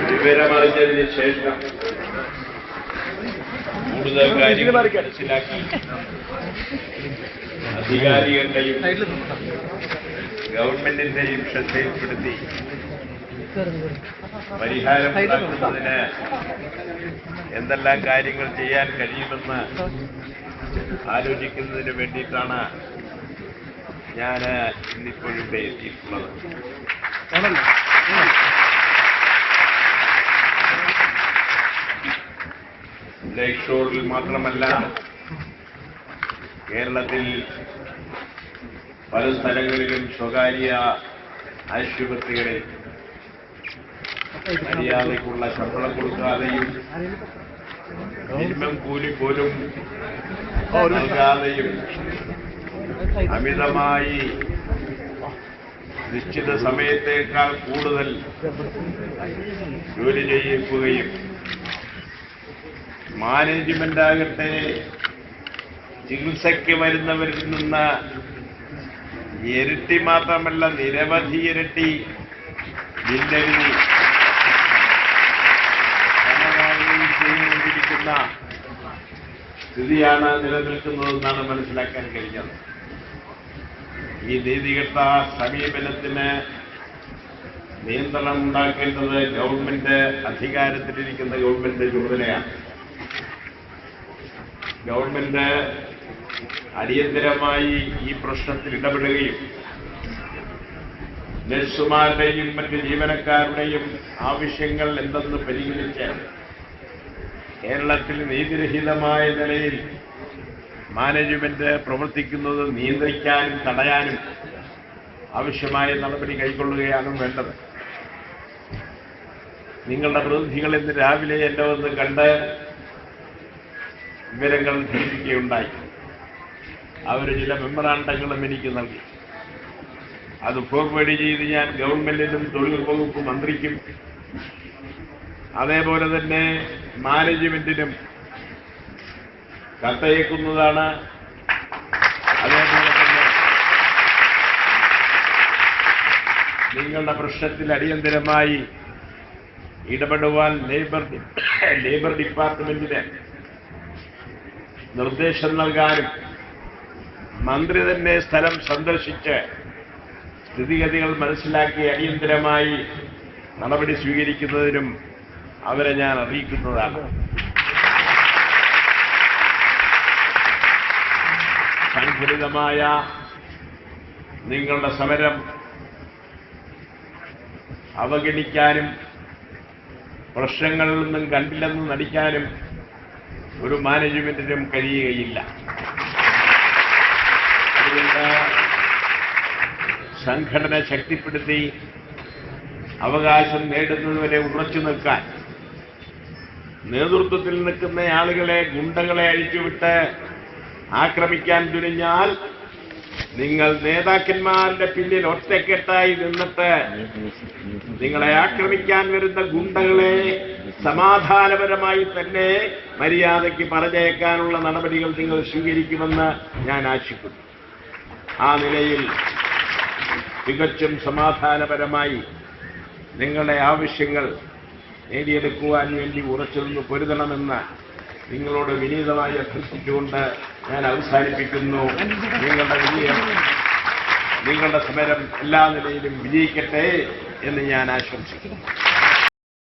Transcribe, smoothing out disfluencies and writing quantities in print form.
വിവരമറിഞ്ഞതിന് ശേഷം കൂടുതൽ കാര്യങ്ങൾ മനസ്സിലാക്കി അധികാരികളുടെയും ഗവൺമെന്റിന്റെയും ശ്രദ്ധയിൽപ്പെടുത്തി പരിഹാരം ഉണ്ടാക്കുന്നതിന് എന്തെല്ലാം കാര്യങ്ങൾ ചെയ്യാൻ കഴിയുമെന്ന് ആലോചിക്കുന്നതിന് വേണ്ടിയിട്ടാണ് ഞാൻ ഇന്നിപ്പോൾ ഇവിടെ എത്തിയിട്ടുള്ളത്. ലേക്ക് ഷോറിൽ മാത്രമല്ല, കേരളത്തിൽ പല സ്ഥലങ്ങളിലും സ്വകാര്യ ആശുപത്രികളിൽ മര്യാദയ്ക്കുള്ള ശമ്പളം കൊടുക്കാതെയും മിനിമം കൂലി പോലും നൽകാതെയും അമിതമായി നിശ്ചിത സമയത്തേക്കാൾ കൂടുതൽ ജോലി ചെയ്യിക്കുകയും മാനേജ്മെന്റാകട്ടെ ചികിത്സയ്ക്ക് വരുന്നവരിൽ നിന്ന് ഇരട്ടി മാത്രമല്ല നിരവധി ഇരട്ടി ബില്ലെഴുതി ചെയ്തുകൊണ്ടിരിക്കുന്ന സ്ഥിതിയാണ് നിലനിൽക്കുന്നതെന്നാണ് മനസ്സിലാക്കാൻ കഴിഞ്ഞത്. ഈ നീതികെട്ട സമീപനത്തിന് നിയന്ത്രണം ഉണ്ടാക്കേണ്ടത് ഗവൺമെന്റ് അധികാരത്തിലിരിക്കുന്ന ഗവൺമെന്റ് ചുമതലയാണ്. ഗവൺമെന്റ് അടിയന്തരമായി ഈ പ്രശ്നത്തിൽ ഇടപെടുകയും നഴ്സുമാരുടെയും മറ്റ് ജീവനക്കാരുടെയും ആവശ്യങ്ങൾ എന്തെന്ന് പരിഗണിച്ച് കേരളത്തിൽ നീതിരഹിതമായ നിലയിൽ മാനേജ്മെന്റ് പ്രവർത്തിക്കുന്നത് നിയന്ത്രിക്കാനും തടയാനും ആവശ്യമായ നടപടി കൈക്കൊള്ളുകയാണ് വേണ്ടത്. നിങ്ങളുടെ പ്രതിനിധികൾ ഇന്ന് രാവിലെ എന്നെ വന്ന് കണ്ട് വിവരങ്ങൾ ധരിപ്പിക്കുകയുണ്ടായി. അവർ ചില മെമ്മറാണ്ടങ്ങളും എനിക്ക് നൽകി. അത് ഫോർവേഡ് ചെയ്ത് ഞാൻ ഗവൺമെന്റിനും തൊഴിൽ വകുപ്പ് മന്ത്രിക്കും അതേപോലെ തന്നെ മാനേജ്മെന്റിനും കത്തയക്കുന്നതാണ്. അതേപോലെ തന്നെ നിങ്ങളുടെ പ്രശ്നത്തിൽ അടിയന്തരമായി ഇടപെടുവാൻ ലേബർ ഡിപ്പാർട്ട്മെന്റിന് നിർദ്ദേശം നൽകാനും മന്ത്രി തന്നെ സ്ഥലം സന്ദർശിച്ച് സ്ഥിതിഗതികൾ മനസ്സിലാക്കി അടിയന്തരമായി നടപടി സ്വീകരിക്കുന്നതിനും അവരെ ഞാൻ അറിയിക്കുന്നതാണ്. സംഘടിതമായ നിങ്ങളുടെ സമരം അവഗണിക്കാനും പ്രശ്നങ്ങളിൽ നിന്നും കണ്ടില്ലെന്ന് നടിക്കാനും ഒരു മാനേജ്മെന്റിനും കഴിയുകയില്ല. അതുകൊണ്ട് സംഘടന ശക്തിപ്പെടുത്തി അവകാശം നേടുന്നതുവരെ ഉറച്ചു നിൽക്കാൻ നേതൃത്വത്തിൽ നിൽക്കുന്ന ആളുകളെ ഗുണ്ടകളെ അഴിച്ചുവിട്ട് ആക്രമിക്കാൻ തുനിഞ്ഞാൽ നിങ്ങൾ നേതാക്കന്മാരുടെ പിന്നിൽ ഒറ്റക്കെട്ടായി നിന്നിട്ട് നിങ്ങളെ ആക്രമിക്കാൻ വരുന്ന ഗുണ്ടകളെ സമാധാനപരമായി തന്നെ മര്യാദയ്ക്ക് പറഞ്ഞേക്കാനുള്ള നടപടികൾ നിങ്ങൾ സ്വീകരിക്കുമെന്ന് ഞാൻ ആശിക്കുന്നു. ആ നിലയിൽ തികച്ചും സമാധാനപരമായി നിങ്ങളുടെ ആവശ്യങ്ങൾ നേടിയെടുക്കുവാൻ വേണ്ടി ഉറച്ചു നിന്ന് പൊരുതണമെന്ന് നിങ്ങളോട് വിനീതമായി അഭ്യർത്ഥിച്ചുകൊണ്ട് ഞാൻ അവസാനിപ്പിക്കുന്നു. നിങ്ങളുടെ സമരം എല്ലാ നിലയിലും വിജയിക്കട്ടെ എന്ന് ഞാൻ ആശംസിക്കുന്നു.